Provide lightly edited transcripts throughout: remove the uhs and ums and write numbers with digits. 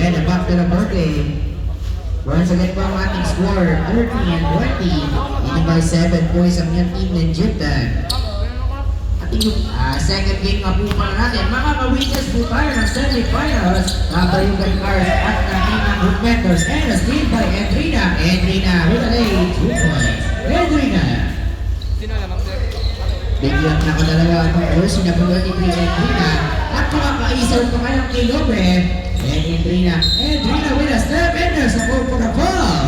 And back to the ball game. Once again po ang ating score, 30-20. Leading by 7 points ang yung team ng Egyptian. Ating second game nga po pala natin. Makaka-witness po tayo ng semi-finals. Kabayugan Cars at ng team ng Hoop Mentors. And a steal by Edrina. Edrina with a lead, 2 points. Edrina. Bigyan na ko dalawa ang jersey na pulot ni Edrina. At makakaisaw pa kayong kay Lope. And Edrina with a step and there's a goal for the ball.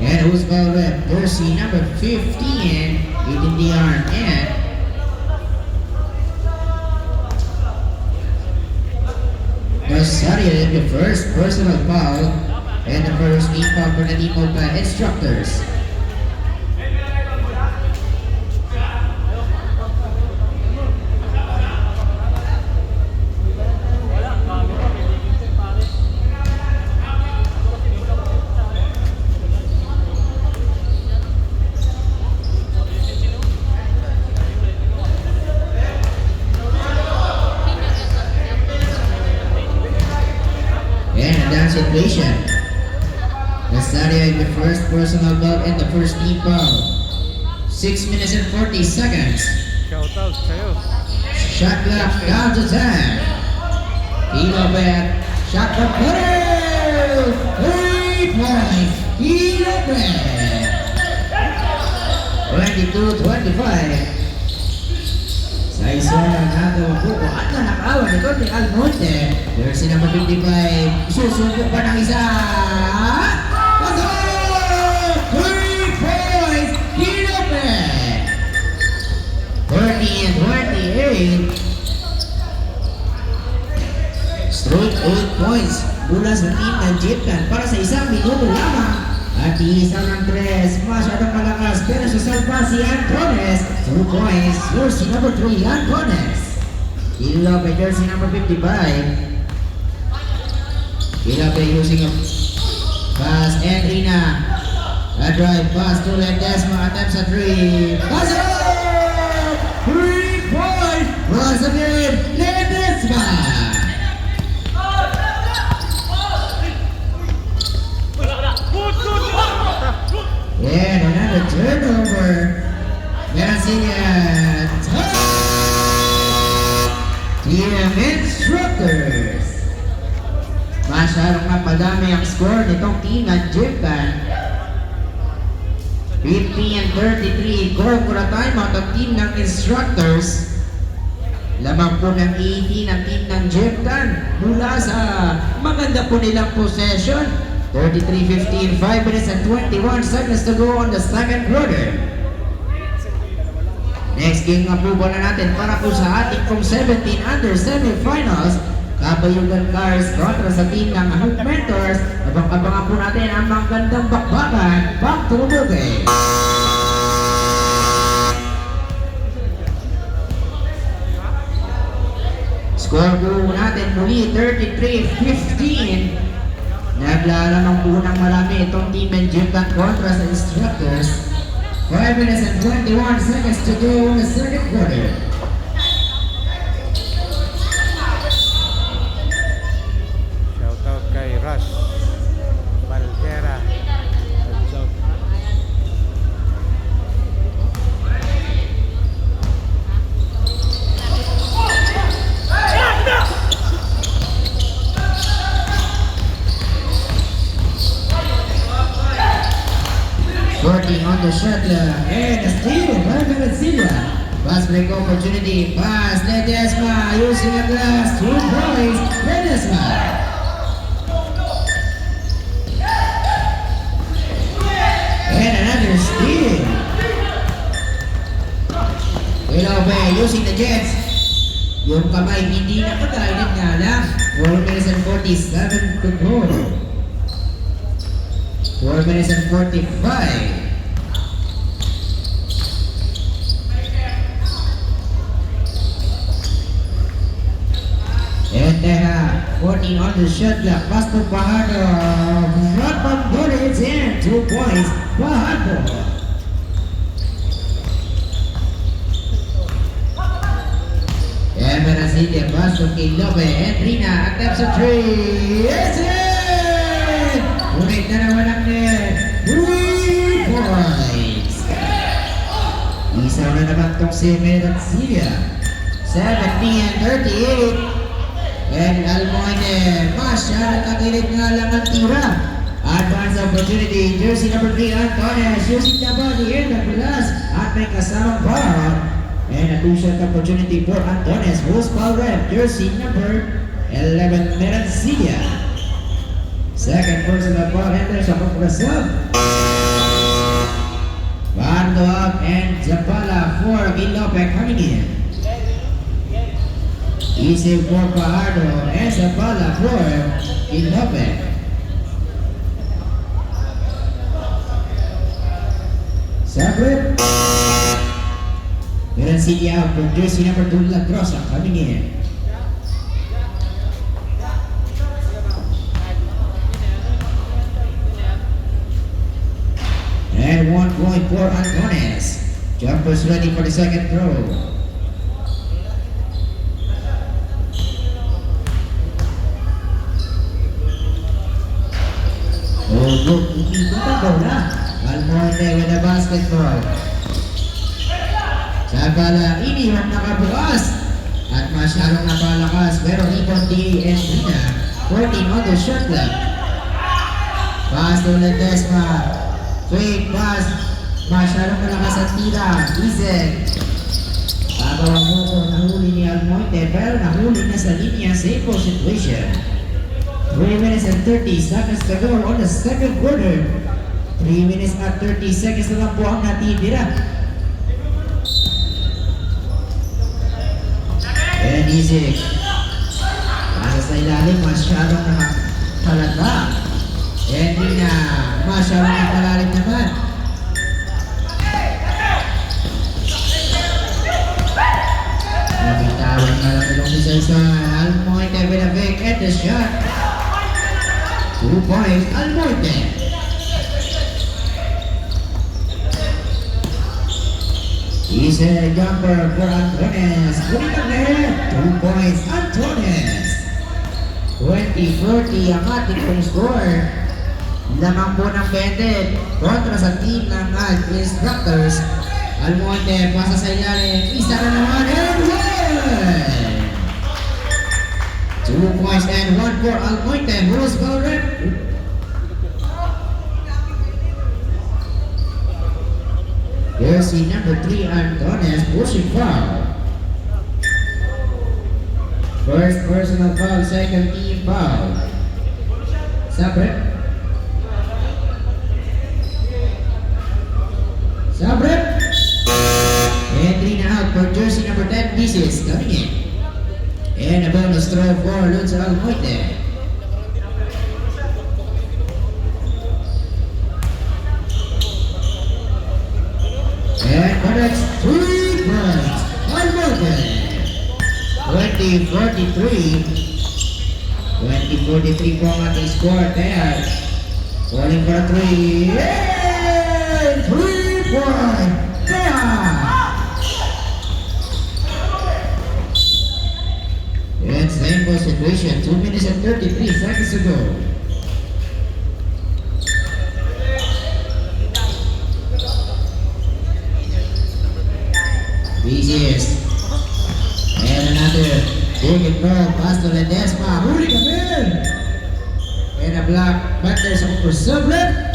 And who's ball rep? Jersey number 15, hitting the arm and Rosario, the first personal foul and the first team foul for the team of instructors. Situation. Rosario in the first personal foul and the first team foul. 6 minutes and 40 seconds. Shout out sa'yo. Shot clock down to 10. Kilo back. Shot for Cutter. 3 points. Kilo back. 22-25. Sa isa ng nagawa po at na nakawan ito ni Almonte. Jersey number 55. Susubok pa ng isa. Pasok! 3 points. Kinope! 30-28. Straight 8 points mula sa team ng Egyptian para sa isang minuto lamang. At isang ng 3, masyadong malakas pero sa salpa si Antones. 2 points, jersey number 3, Antones. Ilope, jersey number 55. Ilope using a pass, Edrina. A drive pass to Ledesma, attempts a 3. Pass up! 3 points, once again, Ledesma. And another turnover. Meron sila Team Instructors. Masyadong napadami ang score nitong team ng Egyptian. 50-33. Goal for a timeout ang team ng Instructors. Lamang po ng 80 ng team ng Egyptian mula sa maganda po nilang possession. 33-15, 5 minutes and 21 seconds to go on the second quarter. Next game nga po na natin para po sa ating pong 17 under semifinals. Kabayugan Cars kontra sa team ng Hoop Mentors. Abang-abangan po natin ang magandang bakbakan. Back to the game. Score po natin muli 33-15. Naglalamang po ng marami itong team ng Egyptian kontra sa Instructors. 5 minutes and 21 seconds to go in the second quarter. Shout out kay Rush Valtera. Shout out. Working on the shot and a steal by Valencia. Pass break opportunity. Pass Ledesma using a glass. 2 points. Ledesma. And another steal. Ilope using the Jets. Yung kamay hindi nakagalit nga lang. 4 minutes and 47 to go. 4 minutes and 45. And then 14 on the shot clock. Pass to Fajardo. Front from Bullets in. 2 points. Fajardo. And City, pass to kay Lope, and Rina attempts a three. Yes, it! Ngunit na naman ang net. 3 points. Isaw na naman tong si Medancia. 17-38. And Almoine, masyadong nakilit nga lang ang tira. Advance opportunity, jersey number 3, Antones, using the body in the glass. At may kasamang ball. And a two-shot opportunity for Antones, who's foul rep, jersey number 11, Medancia. Second personal ball, enters up for the sub. Bando up and Zapala for Gilope coming in. Easy for Fajardo and Zapala for Gilope. Separate. Medancia out for jersey number 2, La Grossa coming in. And 1 point for Antones. Jumpers ready for the second throw. Oh, look, ikot na. Almonte with the basketball. Sabala, iniwan nakabukas. At masyadong napalakas. Pero rebound D and Rina. 14 on the shot clock. Pass to Ledesma. Fake pass, masyadong malakas ang tira. Isek. Babawang mo nahuli ni Almonte pero nahuli na sa linya. Same po situation. 3 minutes and 30 seconds to go on the second quarter. 3 minutes at 30 seconds na lang po ang natitira. And Isek. Nasa sa ilalim, masyadong nakakalata. And Rina, masyadong nakalalim naman. Nabitawan na lang itong isa-isa. Almonte with a fake at the shot. 2 points, Almonte. Easy jumper for Antones. Good ang net. 2 points, Antones. 20-40 ang ating pong score. Lamang po ng 20 kontra sa team ng instructors. Almonte, pasa sa ilalim. Isa na naman and one! 2 points and 1 for Almonte. Who's foul rep? Jersey number 3, Antones, pushing foul. First personal foul, second team foul. Sabre. Sabre. Entry na out for jersey number 10, Bisis, coming in. And a bonus throw for Lutz Almonte. And connects 3 points. Almonte. 20-43. 20-43 po ang ating score. Kaya, falling for 3. And 3 point. Kaya. And same goal situation. 2 minutes and 33 seconds to go. Bisis. And another big and roll pass to Ledesma. Huli ka men! And a block. But there's a for Sublet.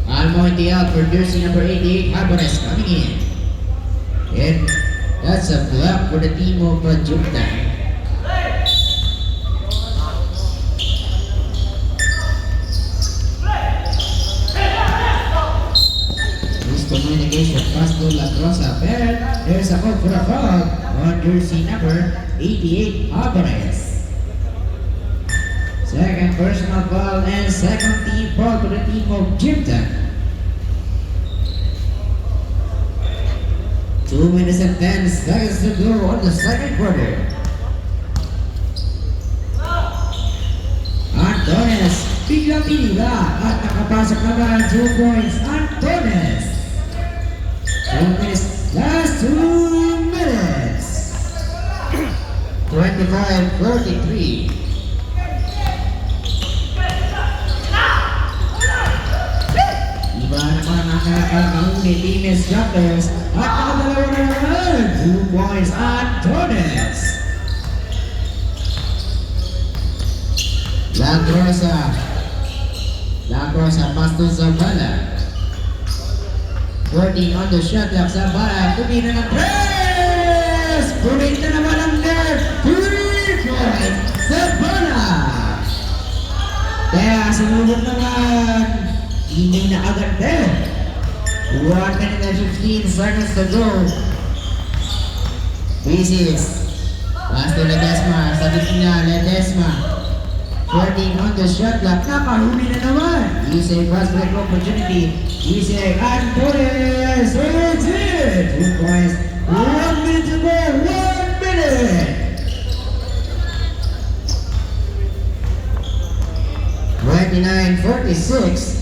Almonte out for jersey number 88, Habanes coming in. And that's a block for the team of Jupiter. Miscommunication pass to La Grossa. But there's a call for a foul on jersey number 88, Habanes. Second personal foul and second team foul to the team of Jupiter. 2 minutes and 10 seconds to go on the second quarter. Antones, biglang pinila at nakapasok naman 2 points. Antones. Iba naman ang nakakahuli Team Instructors. At nakadalawa na naman. 2 points at Torres. La Grosa pass to Zabala. 14 on the shot clock. Zabala tumira ng press. Pulit na naman ang net. 3 points. Zabala. Kaya sinulog naman. Hindi na agad din. 1 minute and 15 seconds to go. Pieces. Pass to Ledesma. Sa gitna, Ledesma. 14 on the shot clock. Nakahuli na naman. Easy fast break opportunity. Easy and Torres. It's it. 2 points. 1 minute to go. 1 minute. 29-46.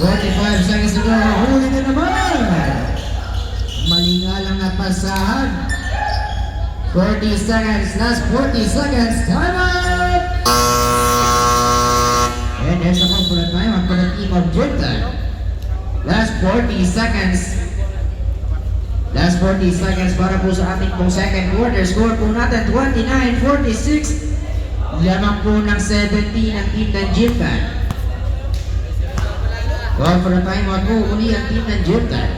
45 seconds to go. Huli na naman. Mali nga lang na pasahan. 40 seconds. Last 40 seconds. Time up! And there's a call for the time up for the team of Jordan. Last 40 seconds. Last 40 seconds para po sa ating pong second quarter. Score po natin 29-46. Lamang po ng 17 ang team ng Jordan. Call for the time out po uli ang team ng Jordan.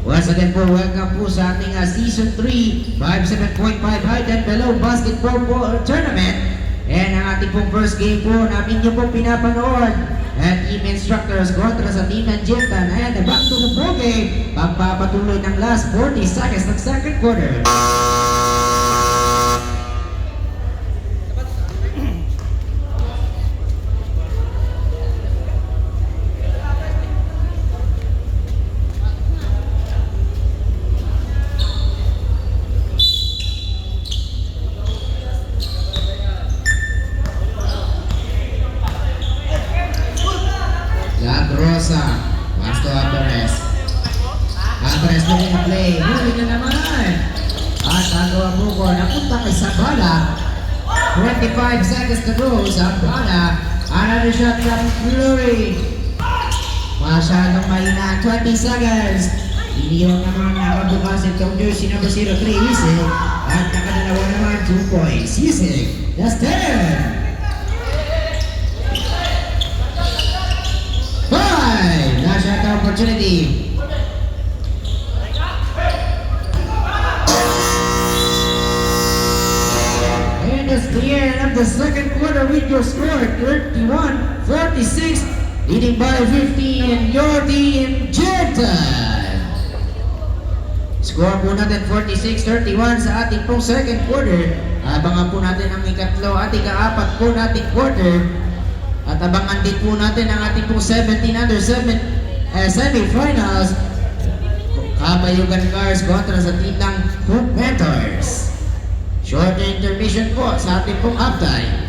Once again po, welcome po sa ating Season 3 57.5 Height and Below Basketball Tournament. And ang ating pong first game po namin nyo po pinapanood at team instructors kontra sa team ng Jintan. And back to the pro game, pagpapatuloy ng last 40 seconds ng second quarter. Rosa, pass to Alvarez. Alvarez na rin play, huli na naman. At nagawa mo ko, napunta kay Zabala. 25 seconds to go, Zabala. Another shot from Fleury. Masyadong mahina, 20 seconds. Iniyon naman nakabukas itong jersey number 03, Yusek. At nakadalawa naman, 2 points. Yusek, that's 10. Last shot opportunity. And it's the end of the second quarter with your score 31-46, leading by 15 your team Jordan. Score po natin 46-31 sa ating pong second quarter. Abangan po natin ang ikatlo at ika-apat po nating quarter. At abangan din po natin ang ating pong 17 under 7 semi-finals. Kabayugan Cars kontra sa team ng Hoop Mentors. Short intermission po sa ating pong halftime.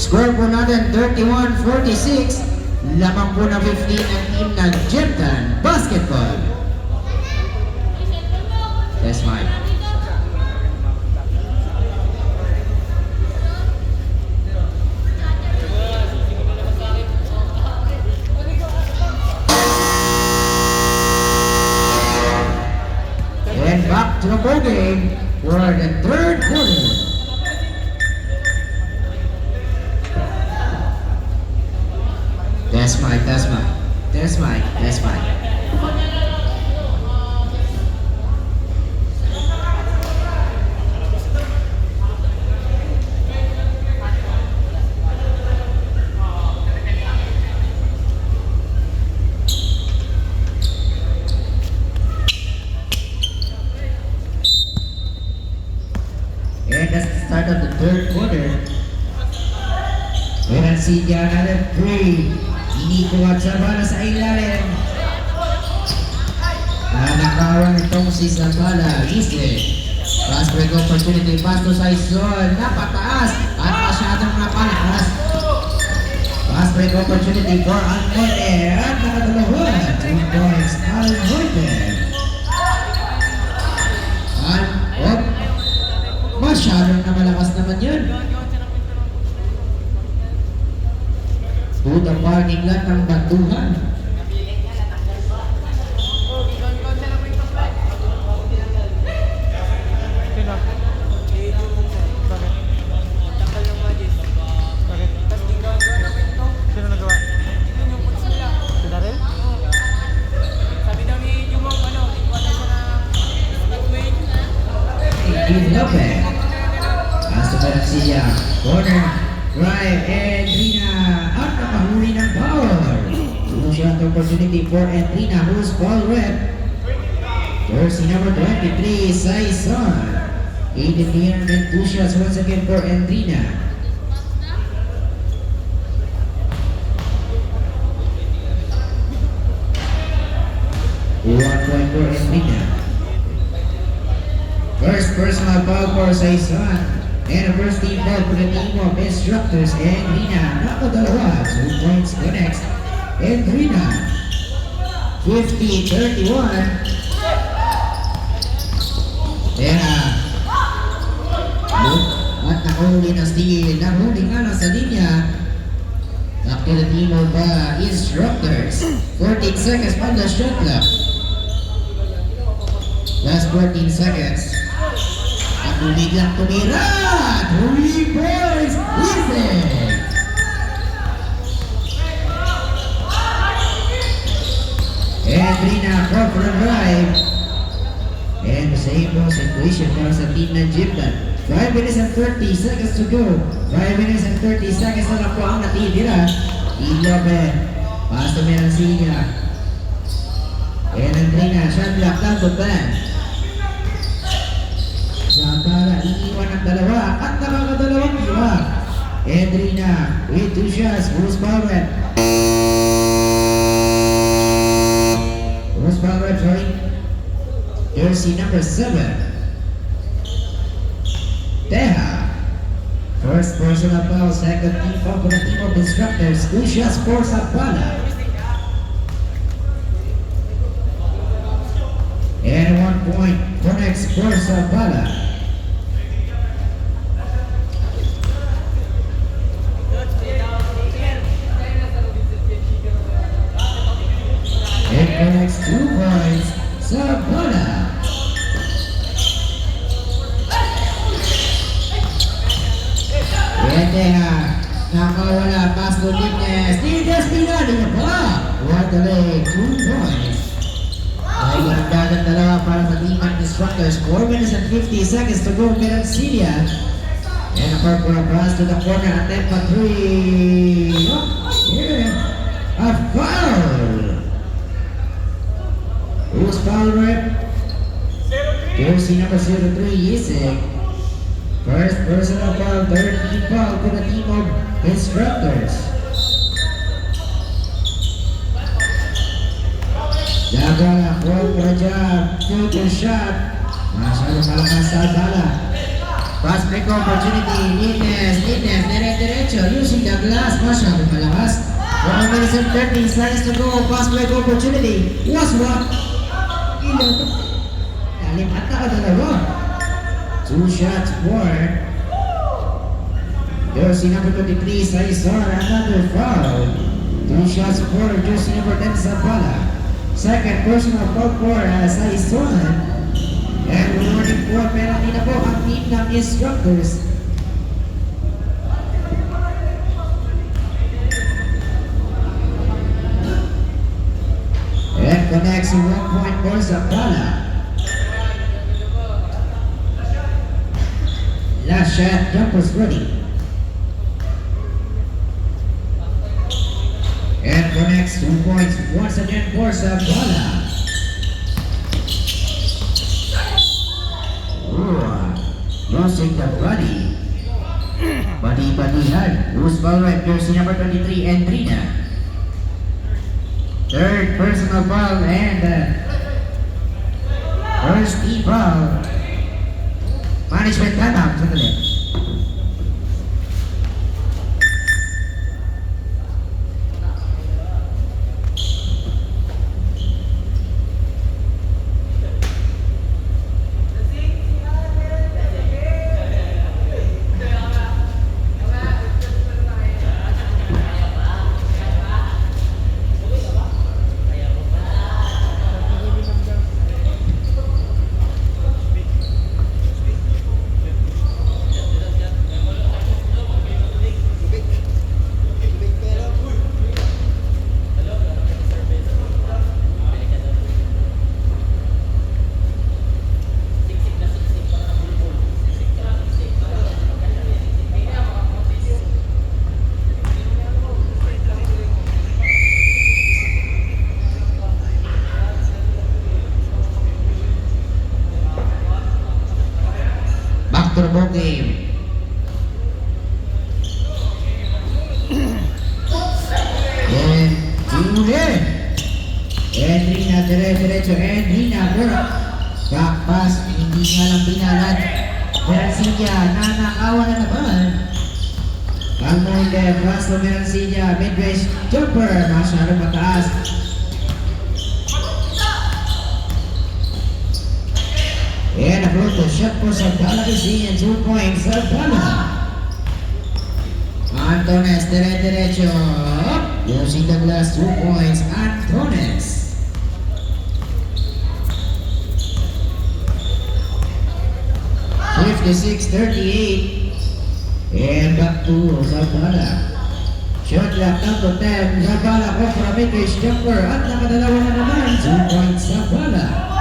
Score po natin 31-46. Lamang po na 15 ang team ng Jordan Basketball. Yes, Mike. And back to the ball game for the third quarter. That's Mike, that's Mike, that's Mike, that's Mike. And that's the start of the third quarter. We can see another three. Iniko at Zabala sa ilalim. Nanakawan itong si Zabala. Easy. Fast break opportunity. Pass to Saison. Napataas. At masyadong napalakas. Fast break opportunity for Almonte. At nakadalawa. 2 points. Almonte. naman yun. To the parking lot ng Batuhan. Sino? Bakit? Bakit? Sino nagawa? Si Daryl? Sabi daw ni Jumong, di ko alam na wait. Steve Lopez. Pass to Valencia. Corner. Drive. Endrina. At nakahuli ng power. Two shot opportunity for Endrina, who's ball red. Jersey number 23, Saison. 8 clear and 2 shots once again for Endrina. One point for Endrina. First personal foul for Saison. And a first team foul for the team of instructors. Endrina. Nakadalawa. 2 points connects. Endrina. 50-31. Pera. At nakahuli na steal. Nahuli nga lang sa linya. Back to the team of instructors. 14 seconds on the shot clock. Last 14 seconds. At bumiglang tumira. 3 points. Easy. Endrina caught for a drive. And the same ball situation para sa team ng Gyptan. 5 minutes and 30 seconds to go. 5 minutes and 30 seconds na lang po ang natitira. Ilobe. Pass to Melancia. And Endrina, shot block down to Ben. Sabara, iniwan ang dalawa at nakakadalawang iwa. Endrina with 2 shots. Bruce Ballred. Bruce Ballred throwing. Jersey number 7. Teja. First personal foul, second team foul for the team of instructors. 2 shots for Zapala. And 1 point connects for Zapala. It connects 2 points. Zapala. Teja, nakawala, pass to Lignes. Lignes, pinali na pa. What a leg, 2 points. Ay, ganang dalawa para sa team ng instructors. 4 minutes and 50 seconds to go. Melancia. And a purple pass to the corner. Attempt for 3. Yeah. A foul. Who's foul rep? Jersey number 03, Yisek. First personal foul, third team foul for the team of instructors. Jagala, call for a job, filter shot. Masyado malakas sa bala. Pass break opportunity, Lignes, dire-diretso, using the glass, masyado malakas. 1 minute and 30 seconds to go, pass break opportunity. Was what? Ilaw. Dalim at nakadalawa. 2 shots for jersey number 23, Saison, another foul. 2 shots for jersey number 10, Zapala. Second personal foul for Saison. And warning for penalty na po ang team ng instructors. And connects 1 point for Zapala. Last shot, jumpers ready. And connects 2 points once again for Zapala. Using the body. Body-bodihan. Loose ball right, jersey number 23, Endrina. Third personal foul and first team foul. Management timeout. Sandali. Back to the ball game. And Junior. Edrina, diretso. Edrina, work. Back pass, hindi nga lang binalat. Merancilla, nanakawan na naman. Almonte, pass to Merancilla, mid-range jumper, masyadong mataas. And a brutal shot for Sabala is in 2 points, Sabala. Antones, diretso. Yoshi Douglas, 2 points, Antones. (56-38) and back to Zabala. Shot clock down to 10. Zabala ko for a mid-range jumper at nakadalawa na naman. 2 points Zabala.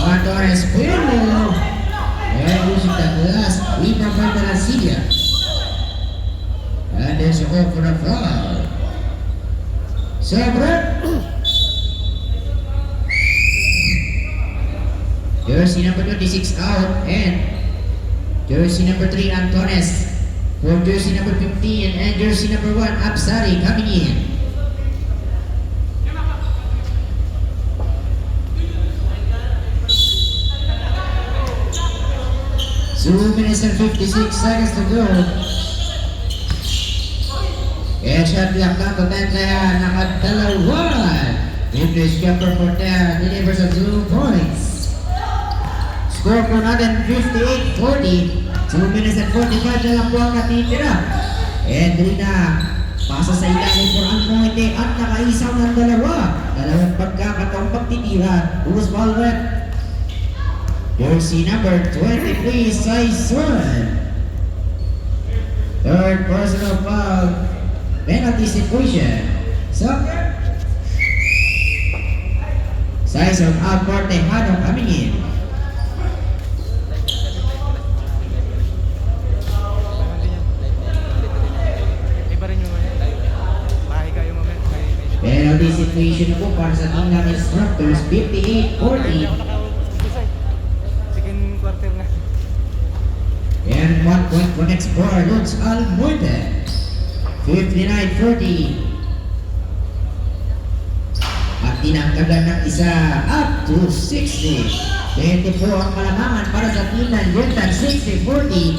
Antones Pirlo and using the glass. Iba Merancilla. And there's a call for a foul. Sobra. Jersey number 26 out and jersey number 3 Antones for jersey number 15 and jersey number 1 Absari coming in. Two minutes and 56 seconds to go. And shot clock down to 10 kaya nakadalawa. English jumper for 10 delivers of 2 points. Score po natin 58-40. 2 minutes and 45 na lang po ang natitira. And Rina, pasa sa ilalim for Almonte at nakaisaw ng dalawa. Dalawang pagkakataong pagtitira. Who's ball rep? Jersey number 23, Saison. Third personal foul. Penalty situation. Soccer. Saison out for Tejano coming in. Penalty situation na po para sa team ng instructors, 58-40. Second quarter na. And 1 point for next score, Lutz Almonte, 59-40. At tinanggalan ng isa, up to 60. 24 ang malamangan para sa team ng Juntan, 60-40.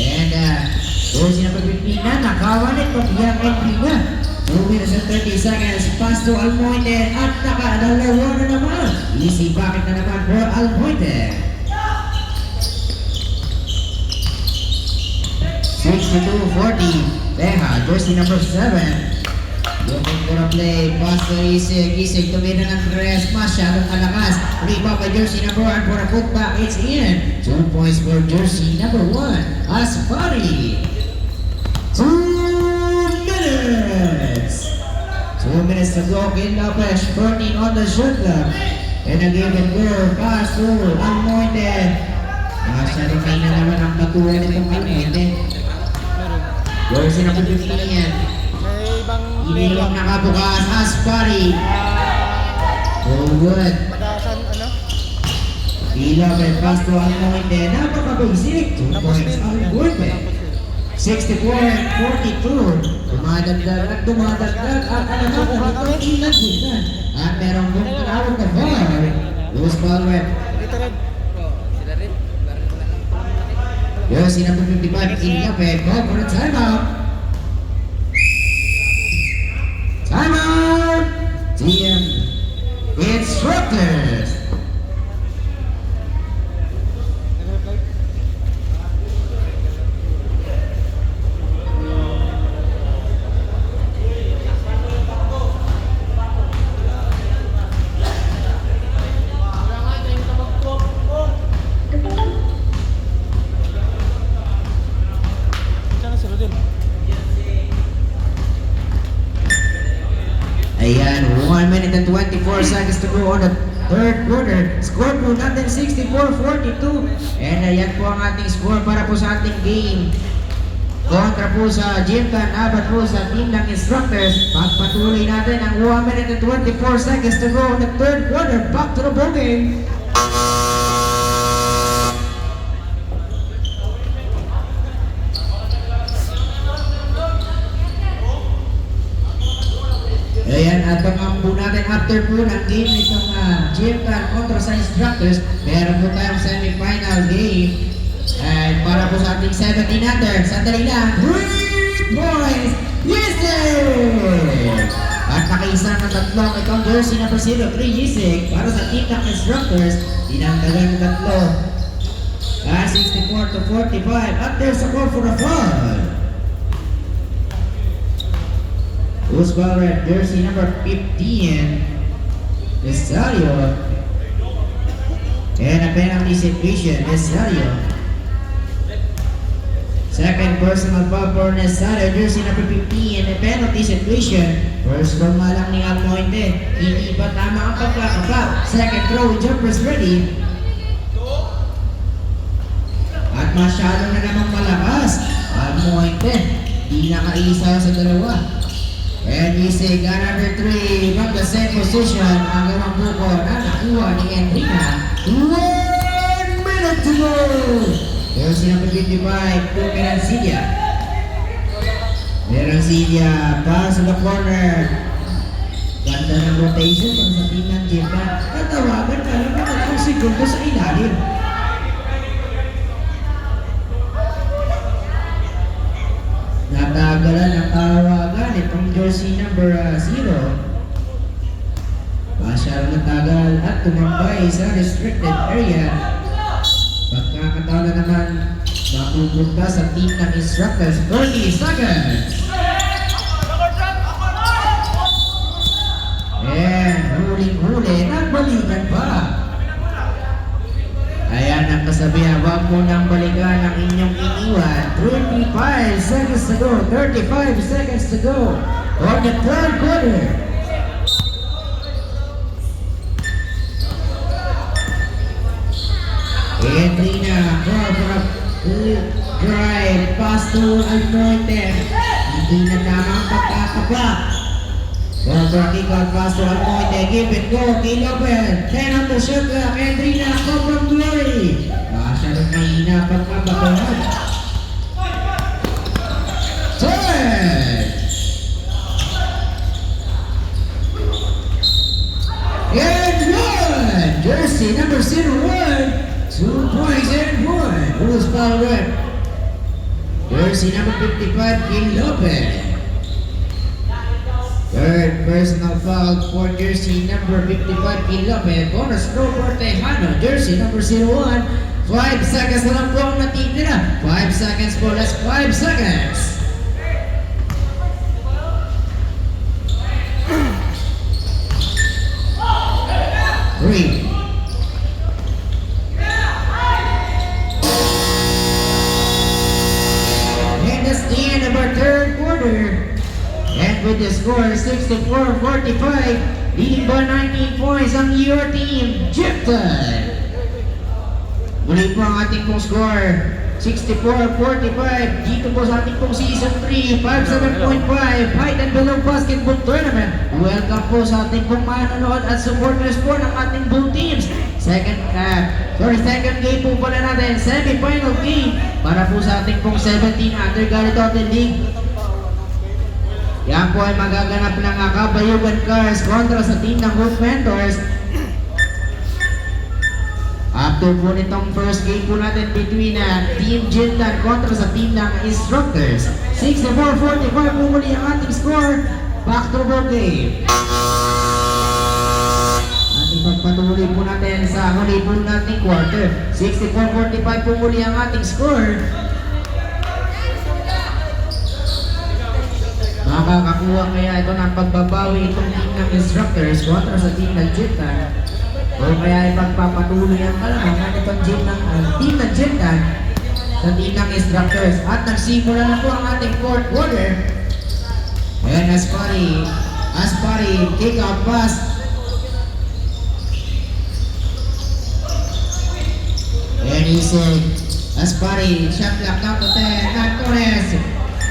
And Rosie number 15 na, nakawalit pag-iyang entry na. 2 minutes and 30 seconds, pass to Almonte at nakadalawa na naman. Easy bucket na naman for Almonte. 62-40, Teja, jersey number 7. Looking for a play, pass to Isig, tumira ng press, masyadong kalakas. Rebound by jersey number 1 for a putback, it's in. 2 points for jersey number 1, Aspari. 2 minutes! 2 minutes to go, Gil Lopez, 14 on the shot clock. And a give and go, pass to Almonte. Masyadong kayo na naman ang patuloy nitong Almonte. Jersey number 15 yan. May ibang Inilong nakabukas, Aspari. Oh, good. Pagkasan, ano? Ila may pass to Almonte. Napakabasic. 2 Tapos points, din. Almonte. 64-42. Dumadagdag at dumadagdag. At ano naman, itong ilan din. At merong buong tinawag na ball. Loose ball rep. Dito rin. Sila rin. Laro ko lang. Jersey number 55, Ila may call for a timeout. Timeout! Team instructors. Nag-reply. Saan si Rodel? Ayan, 1 minute and 24 seconds to go on the third quarter. Score po natin 64-42. And ayan po ang ating score para po sa ating game. Kontra po sa Gymtan, abat po sa team ng instructors. Pagpatuloy natin ang 1 minute and 24 seconds to go on the third quarter. Back to the ball game. Ayan, at baka po natin after po ng game nitong Gymtan kontra sa Instructors, meron po tayong semi-final game. And para po sa ating 17 under, sandali lang, 3 points, Yisig! At nakaisa ng tatlong itong jersey number 03, Yisig, para sa team ng Instructors, dinagdagan ng tatlo. 64 to 45, at there's a call for a foul. Who's ball red jersey number 15, Nesario. And a penalty situation, Nesario. Second personal foul for Nesario, jersey number 15, a penalty situation. First throw nga lang ni Almointe. Hindi ba tama ang pagkakapa? Second throw, jumpers ready. At masyado na namang malakas. Almointe, di nakaisa sa dalawa. And Yisig, number 3, from the same position, ang gawang buko na nakuha ni Enrina. 1 minute to go! Jersey number 55, Merancilla. Merancilla, pass to the corner. Ganda ng rotation pang sa team ng Gymtan. Natawagan ka lang na 3 segundo sa ilalim. Natagalan ang tawagan itong jersey number 0. Masyadong natagal at tumambay sa restricted area. Pagkakataon na naman mapupunta sa team ng Instructors. 30 seconds. And huling-huli, nagbalikan pa. Ayan ang kasabihan, huwag mo nang balikan ang inyong iniwan. 35 seconds to go, 35 seconds to go for the third quarter. Entrina, call for a drive, pass to Almointe. Hindi na tamang pagkakapa. Call for a kick-out pass to Almointe, give it go, kay Lopez. 10 on the shot clock, Entrina, call from Glory. Masyadong mahina pagkabatuhan. Third! And one! Jersey number 01. 2 points and 1. Who's foul red? Jersey number 55, Gil Lopez. Third personal foul for jersey number 55, Gil Lopez. Bonus throw for Tejano, jersey number 01. 5 seconds na lang po ang natitira. 5 seconds po, last 5 seconds. Three. Third quarter, and with the score 64-45, leading by 19 points on your team, Gymtan. Muli po ang ating pong score, 64-45, dito po sa ating pong Season 3, 57.5, Height and Below Basketball Tournament. Welcome po sa ating pong manonood at supporters po ng ating buong teams. Second game po pala natin, semi-final game para po sa ating pong 17 under Garitote League. Yan po ay magaganap ng Kabayugan Cars kontra sa team ng Hoop Mentors. After po nitong first game po natin between Team Gymtan kontra sa team ng Instructors. 64-45 po muli ang ating score. Back to the game. Pagpatuloy po natin sa huli po nating quarter. 64-45 po muli ang ating score. Makakakuha kaya ito ng pagbabawi itong team ng Instructors kontra sa team ng Gymtan. O kaya ipagpapatuloy ang kalamangan itong team ng Gymtan sa team ng Instructors. At nagsimula na po ang ating fourth quarter. And Aspari, kick out pass. And Yisig, Aspari, shot clock down to 10, Antones.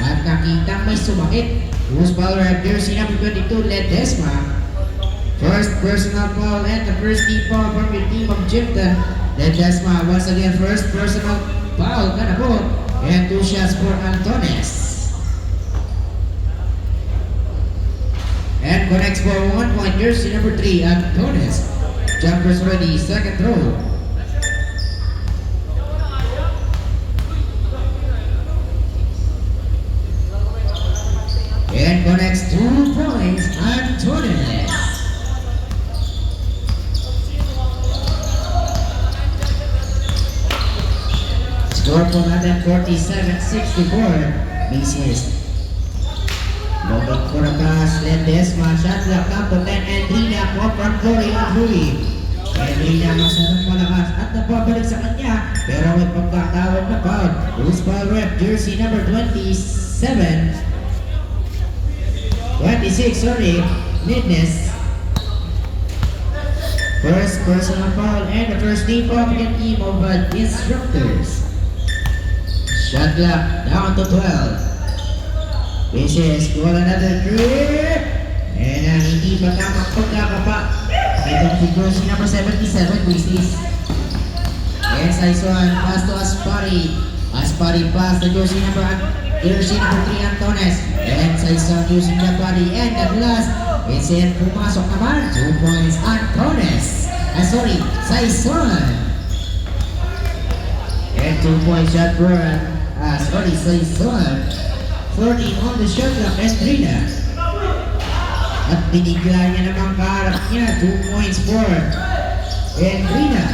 At nakitang may sumakit. Who's foul red jersey number 22, Ledesma. First personal foul and the first team foul from the team of Gymtan. Ledesma, once again, first personal foul, gonna go. And 2 shots for Antones. And connects for 1 point, jersey number 3, Antones. Jumpers ready, second throw. And connects 2 points, Antones. Score po natin 47-64. Bases. Looking for a pass, Ledesma, shot clock down to 10, Endrina, from Glory on Rui. Endrina masarap malakas at napabalik sa kanya, pero may pagkatawag na foul. Loose ball rep, jersey number 26, Lidnes. First personal foul and the first team foul against team of instructors. Shot clock down to 12. Bases, goal another trip. And hindi pa tamang pagkakapa. Itong si jersey number 77, Bases. And Saison, pass to Aspari. Aspari pass to jersey number 3, Antones. And Saison using the body. And at last, Vincent pumasok naman. 2 points, Antones. Saison. And 2 points shot for, Saison. 14 on the shot clock, Endrina. At binigla niya naman kaharap niya, 2 points for Endrina.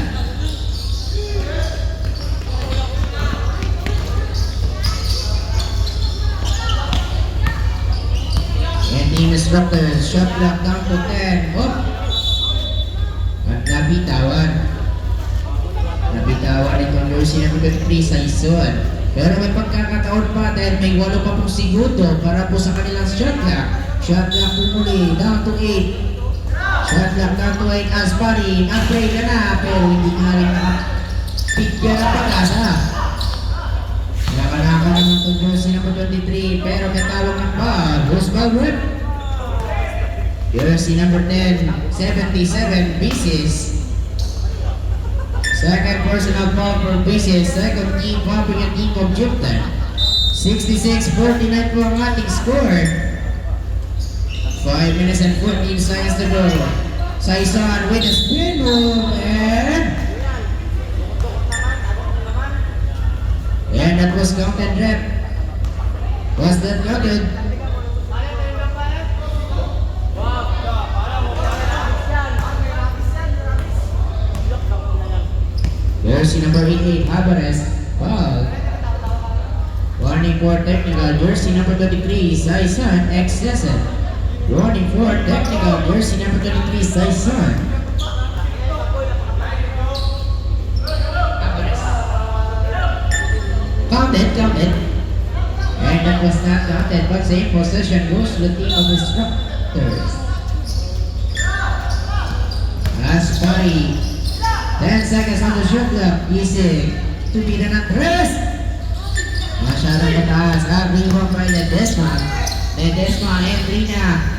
And team instructors, shot clock down to 10. Up. At nabitawan. Nabitawan itong jersey number 23, Saison. Pero may pagkakataon pa dahil may 8 pa pong segundo para po sa kanilang shot clock. Shot clock po muli, down to 8. Shot clock down to 8, Aspari. Upgrade ka na, pero hindi nga rin nakapigyan ang pag-asa. Nakalaka naman itong jersey number 23, pero katawag ng ball. Loose ball rip. Jersey number 10, 77 pieces. Second personal foul for Bases, second team foul for the team of Jupiter. 66-49 po ang ating score. 5 minutes and 14 seconds to go. Saison with a spin move and that was counted, rep. Was that counted? Jersey number 88, Alvarez, foul. Warning for technical, jersey number 23, Saison, excessive. Warning for technical, jersey number 23, Saison. Alvarez. Counted. And that was not counted, but same possession goes to the team of instructors. Aspari. 10 seconds on the shot clock. Easy. To be the Andres. Masyadong mataas. Rebound by Ledesma. Endrina.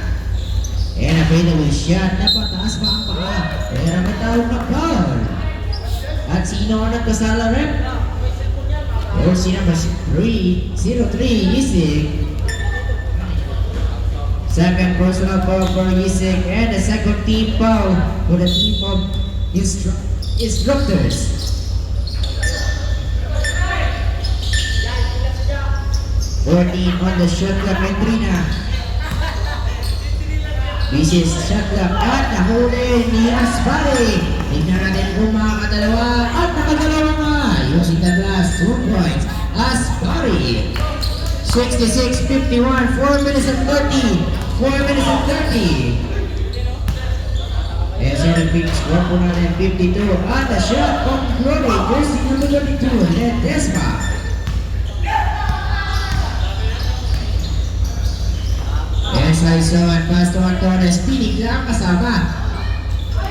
And a fadeaway shot. Napataas pa ang paa. Pero matawag na foul. At sino ang nagkasala, rep? Jersey number 03, Isig. Second personal foul for Isig. And the second team foul for the team of instructors. On the shot clock, Endrina. This is shot clock at nahuli ni Aspari. Tignan natin kung makakadalawa at nakadalawa nga. Using the glass, 2 points. Aspari. 66-51, 4 minutes and 30. 4 minutes and 30. And so the big score po natin 52 at the shot from Glory, jersey number 22, Ledesma. And Saison, pass to Antones, pinig lang kasama.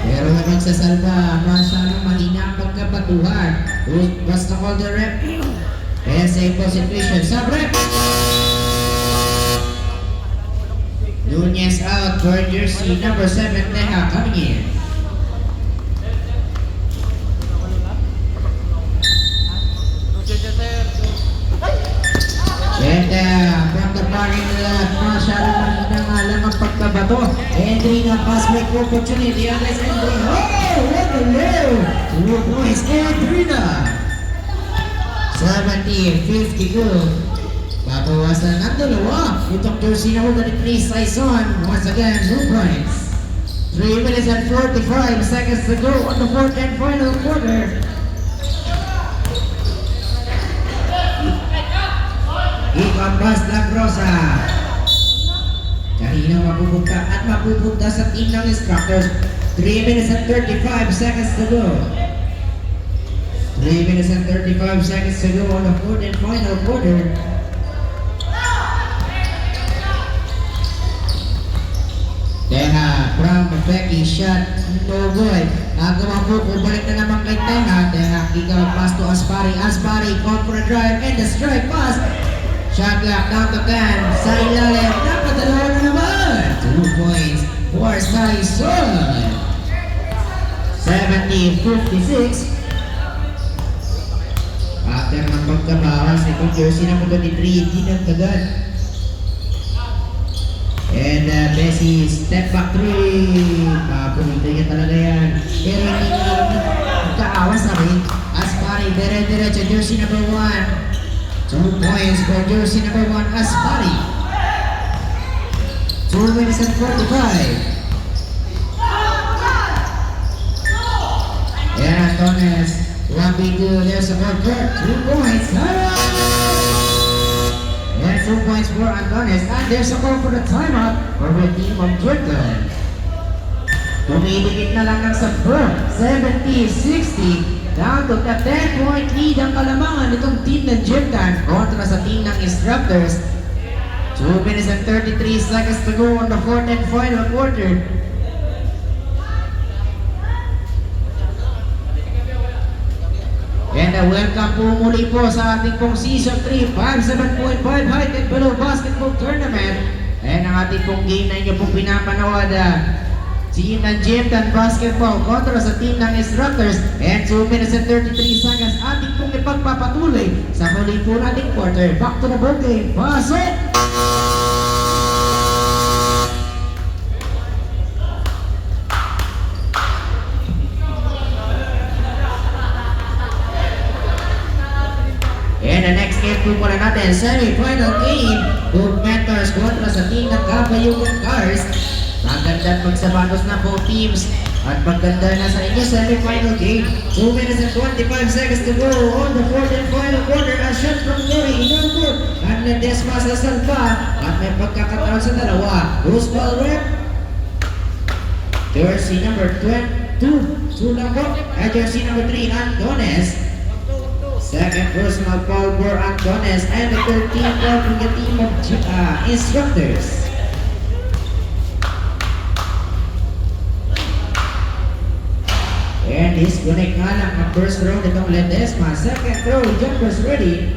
Pero may magsasalba, masyadong malina ang pagkabatuhan. Basta call the rep. And same po situation, sub-rep. Nunez out for jersey number 7, Teja coming in. And from the parking lot, masyadong mahina nga lang ang pagkabatuhan. to. Andrina pass break opportunity. Against Andrina. Oh, what a low. 2 points. Andrina. 70-52. Babawasan ng dalawa. Itong jersey na huwag ni Saison. Once again, 2 points. 3 minutes and 45 seconds to go on the fourth and final quarter. Ikaw pass La Rosa. Kanina mapupunta at mapupunta sa team ng instructors. 3 minutes and 35 seconds to go. 3 minutes and 35 seconds to go on the fourth and final quarter. Teha from Becky shot, no good. Agawa po, balik na naman kay Teha. Teha, ikaw pass to Aspari. Aspari, call for a drive and the strike pass. Shot clock down to 10. Sa ilalim, napadalawa na naman. 2 points for Saison. 70-56. After ng pagkabawas, itong jersey ng 23, hindi nagtagal. And Messi step back 3. Pumunta niya talaga yan. Pero hindi nga nagkaawas na rin. Aspari, dire-diretso, jersey number 1. 2 points for jersey number 1, Aspari. 2 minutes and 45. And Antones, 1v2, there's a ball court, 2 points. And 2 points for Antones. And there's a call for the timeout for the team of Jordan. Tumidikit na lang ng sabro, 70-60. Down to the 10-point lead ang kalamangan nitong team ng Jordan kontra sa team ng instructors. 2 minutes and 33 seconds to go on the fourth and final quarter. And welcome po muli po sa ating pong Season 3 57.5 Height and Below Basketball Tournament. And ang ating pong game na inyo pong pinapanood, team ng Jordan Basketball kontra sa team ng instructors. And 2 minutes and 33 seconds ating pong ipagpapatuloy sa huli po nating quarter. Back to the ball game. Pasok! And the next game po pala natin, semi-final game. Both mentors kontra sa team ng Kabayugan Cars. Maganda at magsabatos na both teams. At maganda na sa inyo semi-final game. 2 minutes and 25 seconds to go on the fourth and final quarter. A shot from Glory, no good. At Ledesma sa salpa. At may pagkakataon sa dalawa. Who's ball rep? Jersey number 22, Sulako. At jersey number 3, Antones. Second personal foul for Antones. And the 13th foul from the team of instructors. And disconnect nga lang ang first throw nitong Ledesma. Second throw, jumpers ready.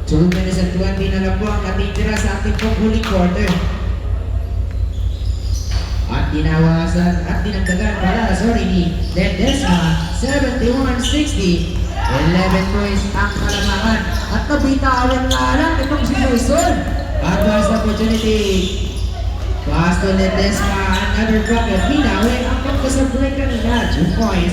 2 minutes and 20 na lang po ang natitira sa ating pong huling quarter. At dinawasan at dinagdagan pala, ni Ledesma. 71-60. 11 points ang kalamangan. At nabitawan nga lang itong si Jason. Advanced opportunity. Pass to Ledesma, another bucket. Pinawi ang pagkasabray kanina. 2 points.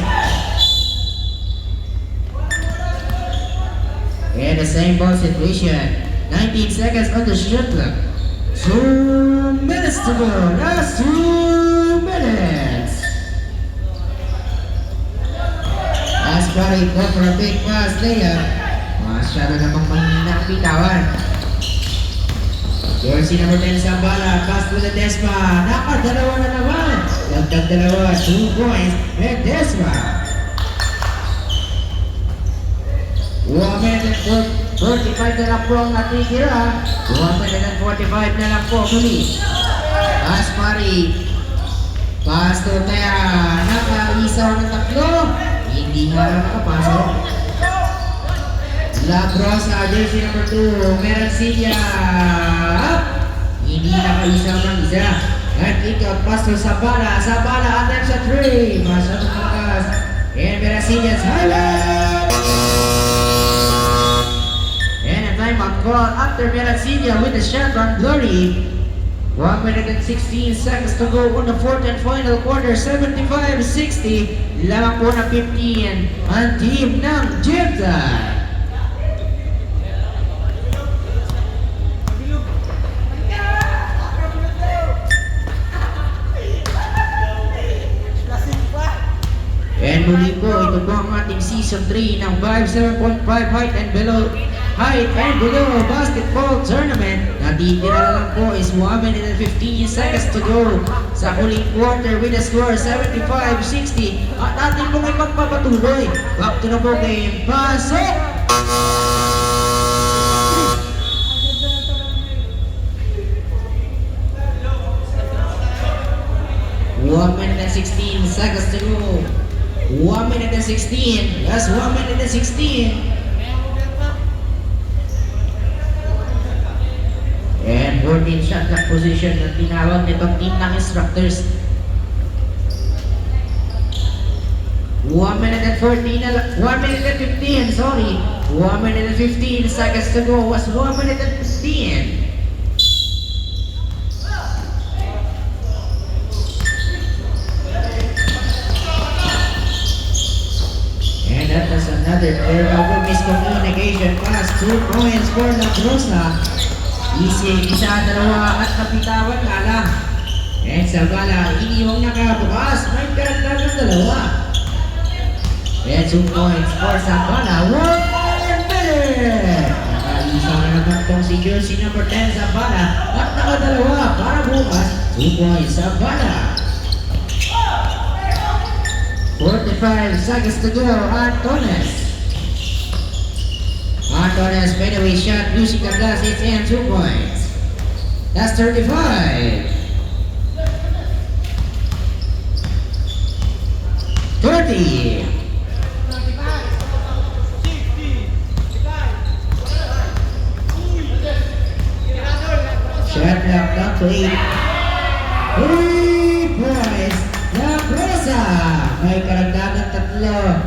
And the same ball situation. 19 seconds on the shot clock. 2 minutes to go. Last 2 minutes. Aspari go for a big pass layup. Masyado namang mahina ang bitawan. Jersey number 10 Zambala, pass to Ledesma. Nakadalawa na naman. Dagdag dalawa, 2 points. Ledesma. 1 minute and 45 na lang po ang natitira. 1 minute and 45 na lang po muli. Aspari. Pass to Tea. Nakaisaw ng tatlo. Hindi nga lang nakapasok. La Rosa, jersey number 2, Merancilla. Hindi nakaisaw ng isa. At kick-out pass to Zabala. Zabala attempt sa 3. Masyadong malakas. And Merancilla highlight. And a timeout basketball after Melancia with a shot on Glory. 1 minute and 16 seconds to go on the fourth and final quarter. 75-60. Lamang po na 15 ang team ng Jimdan. And muli po, ito po ang ating season 3 ng 7.5 height and below basketball tournament. Natitira lang po is 1 minute and 15 seconds to go sa huling quarter with a score 75-60. At atin po ay magpapatuloy. Back to the ball game. Pasok! One minute and 16 seconds to go. 1 minute and 16. That's 1 minute and 16. And 14 shot clock position na tinawag nitong team ng instructors. 1 minute and 14, 1 minute and 15, sorry. 1 minute and 15 seconds to go. Was 1 minute and 15. And that was another turnover miscommunication pass. 2 points for La Rosa. Easy, isa, dalawa at kapitawan nga lang. And Zavala, iniwang nakabukas. May karagdag ng dalawa. And 2 points for Zavala. 1 minute! Nakaisa na naman tong si jersey number 10 Zavala. At nakadalawa para bukas. 2 points Zavala. 45 seconds to go. Antones. Antones made away shot using the glasses and 2 points. That's 35. 30. Shot clock up to 8. 3 points. La Rosa. May karagdagang 3.